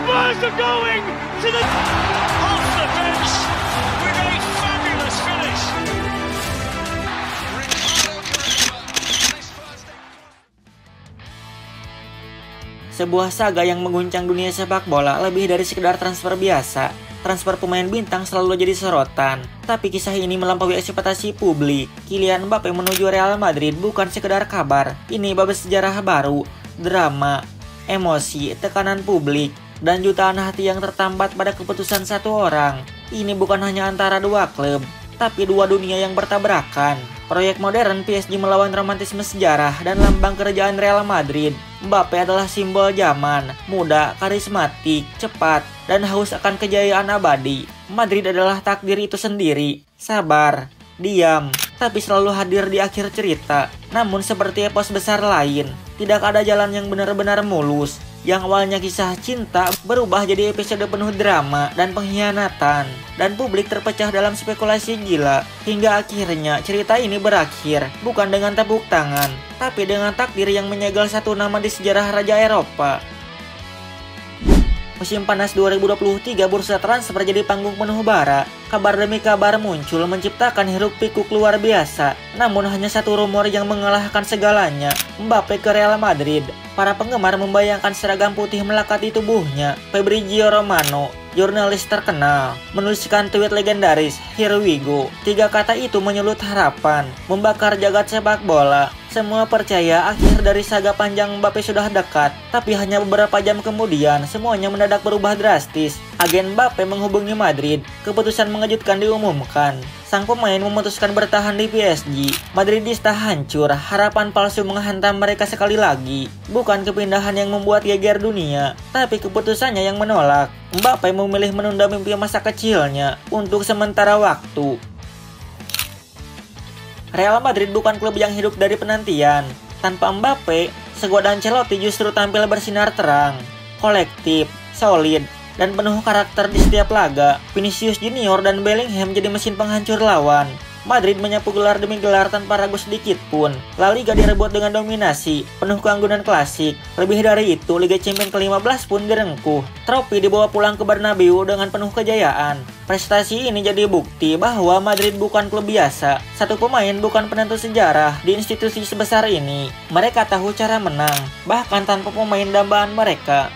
Spurs are going to the off the bench with a fabulous finish. Sebuah saga yang mengguncang dunia sepak bola lebih dari sekedar transfer biasa. Transfer pemain bintang selalu jadi sorotan, tapi kisah ini melampaui ekspektasi publik. Kylian Mbappe menuju Real Madrid bukan sekedar kabar, ini bab sejarah baru, drama, emosi, tekanan publik, dan jutaan hati yang tertambat pada keputusan satu orang. Ini bukan hanya antara dua klub, tapi dua dunia yang bertabrakan. Proyek modern PSG melawan romantisme sejarah dan lambang kerajaan Real Madrid. Mbappe adalah simbol zaman, muda, karismatik, cepat, dan haus akan kejayaan abadi. Madrid adalah takdir itu sendiri, sabar, diam, tapi selalu hadir di akhir cerita. Namun seperti epos besar lain, tidak ada jalan yang benar-benar mulus. Yang awalnya kisah cinta berubah jadi episode penuh drama dan pengkhianatan, dan publik terpecah dalam spekulasi gila. Hingga akhirnya cerita ini berakhir bukan dengan tepuk tangan, tapi dengan takdir yang menyegel satu nama di sejarah Raja Eropa. Musim panas 2023 bursa transfer jadi panggung penuh bara. Kabar demi kabar muncul menciptakan hiruk pikuk luar biasa. Namun hanya satu rumor yang mengalahkan segalanya, Mbappe ke Real Madrid. Para penggemar membayangkan seragam putih melekati tubuhnya. Fabrizio Romano, jurnalis terkenal, menuliskan tweet legendaris, "Here we go." 3 kata itu menyulut harapan, membakar jagat sepak bola. Semua percaya akhir dari saga panjang Mbappe sudah dekat, tapi hanya beberapa jam kemudian semuanya mendadak berubah drastis. Agen Mbappe menghubungi Madrid, keputusan mengejutkan diumumkan. Sang pemain memutuskan bertahan di PSG. Madridista hancur, harapan palsu menghantam mereka sekali lagi. Bukan kepindahan yang membuat geger dunia, tapi keputusannya yang menolak. Mbappe memilih menunda mimpi masa kecilnya untuk sementara waktu. Real Madrid bukan klub yang hidup dari penantian. Tanpa Mbappe, skuad Ancelotti justru tampil bersinar terang, kolektif, solid, dan penuh karakter di setiap laga. Vinicius Junior dan Bellingham jadi mesin penghancur lawan. Madrid menyapu gelar demi gelar tanpa ragu sedikit pun. La Liga direbut dengan dominasi, penuh keanggunan klasik. Lebih dari itu, Liga Champions ke-15 pun direngkuh. Trofi dibawa pulang ke Bernabeu dengan penuh kejayaan. Prestasi ini jadi bukti bahwa Madrid bukan klub biasa. Satu pemain bukan penentu sejarah di institusi sebesar ini. Mereka tahu cara menang, bahkan tanpa pemain dambaan mereka.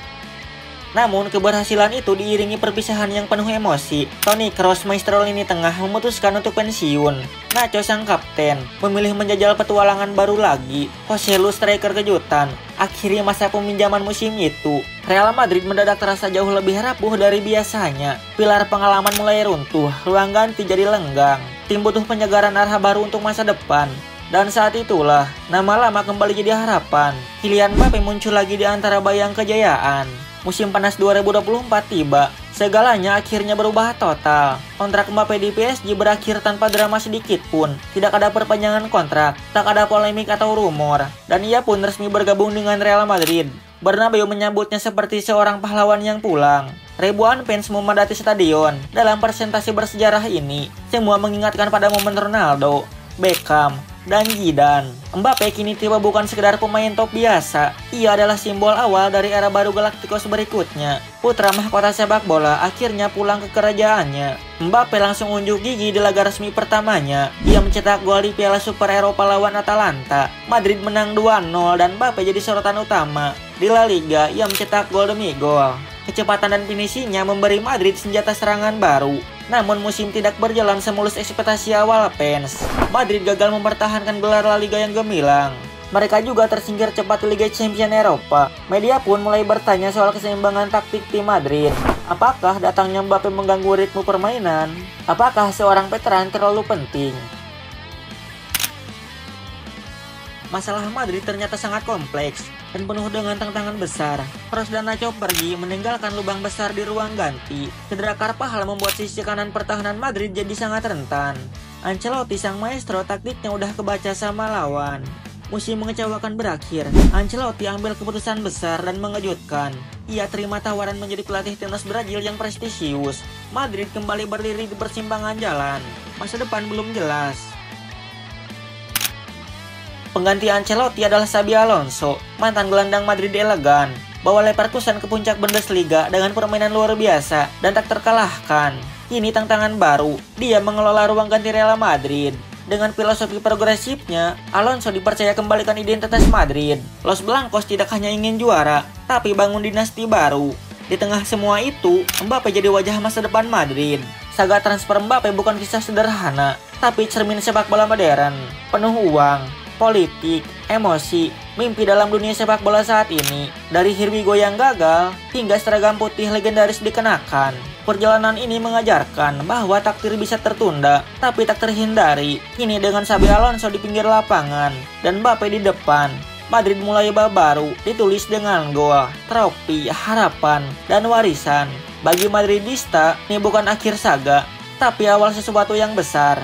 Namun keberhasilan itu diiringi perpisahan yang penuh emosi. Toni Kroos, maestro lini tengah, memutuskan untuk pensiun. Nacho, sang kapten, memilih menjajal petualangan baru lagi. Jose Lu, striker kejutan, akhiri masa peminjaman musim itu. Real Madrid mendadak terasa jauh lebih rapuh dari biasanya. Pilar pengalaman mulai runtuh, ruang ganti jadi lenggang. Tim butuh penyegaran arah baru untuk masa depan. Dan saat itulah, nama lama kembali jadi harapan. Kylian Mbappe muncul lagi di antara bayang kejayaan. Musim panas 2024 tiba, segalanya akhirnya berubah total. Kontrak Mbappe di PSG berakhir tanpa drama sedikit pun. Tidak ada perpanjangan kontrak, tak ada polemik atau rumor, dan ia pun resmi bergabung dengan Real Madrid. Bernabeu menyambutnya seperti seorang pahlawan yang pulang. Ribuan fans memadati stadion. Dalam presentasi bersejarah ini, semua mengingatkan pada momen Ronaldo, Beckham, dan Zidane. Mbappe kini tiba bukan sekedar pemain top biasa. Ia adalah simbol awal dari era baru Galacticos berikutnya. Putra mahkota sepak bola akhirnya pulang ke kerajaannya. Mbappe langsung unjuk gigi di laga resmi pertamanya. Ia mencetak gol di Piala Super Eropa lawan Atalanta. Madrid menang 2-0 dan Mbappe jadi sorotan utama. Di La Liga, ia mencetak gol demi gol. Kecepatan dan finishingnya memberi Madrid senjata serangan baru. Namun musim tidak berjalan semulus ekspektasi awal fans. Madrid gagal mempertahankan gelar La Liga yang gemilang. Mereka juga tersingkir cepat di Liga Champions Eropa. Media pun mulai bertanya soal keseimbangan taktik tim Madrid. Apakah datangnya Mbappe mengganggu ritme permainan? Apakah seorang veteran terlalu penting? Masalah Madrid ternyata sangat kompleks dan penuh dengan tantangan besar. Kroos dan Nacho pergi meninggalkan lubang besar di ruang ganti. Cedera Carvajal membuat sisi kanan pertahanan Madrid jadi sangat rentan. Ancelotti, sang maestro, taktiknya udah kebaca sama lawan. Musim mengecewakan berakhir. Ancelotti ambil keputusan besar dan mengejutkan. Ia terima tawaran menjadi pelatih timnas Brazil yang prestisius. Madrid kembali berdiri di persimpangan jalan. Masa depan belum jelas. Pengganti Ancelotti adalah Xabi Alonso, mantan gelandang Madrid elegan. bawa Leverkusen ke puncak Bundesliga dengan permainan luar biasa dan tak terkalahkan. Kini tantangan baru, dia mengelola ruang ganti Real Madrid. Dengan filosofi progresifnya, Alonso dipercaya kembalikan identitas Madrid. Los Blancos tidak hanya ingin juara, tapi bangun dinasti baru. Di tengah semua itu, Mbappe jadi wajah masa depan Madrid. Saga transfer Mbappe bukan kisah sederhana, tapi cermin sepak bola modern, penuh uang, politik, emosi, mimpi dalam dunia sepak bola saat ini. Dari Here We Go yang gagal, hingga seragam putih legendaris dikenakan. Perjalanan ini mengajarkan bahwa takdir bisa tertunda, tapi tak terhindari. Kini dengan Xabi Alonso di pinggir lapangan, dan Mbappe di depan, Madrid mulai bab baru, ditulis dengan gol, trofi, harapan, dan warisan. Bagi Madridista, ini bukan akhir saga, tapi awal sesuatu yang besar.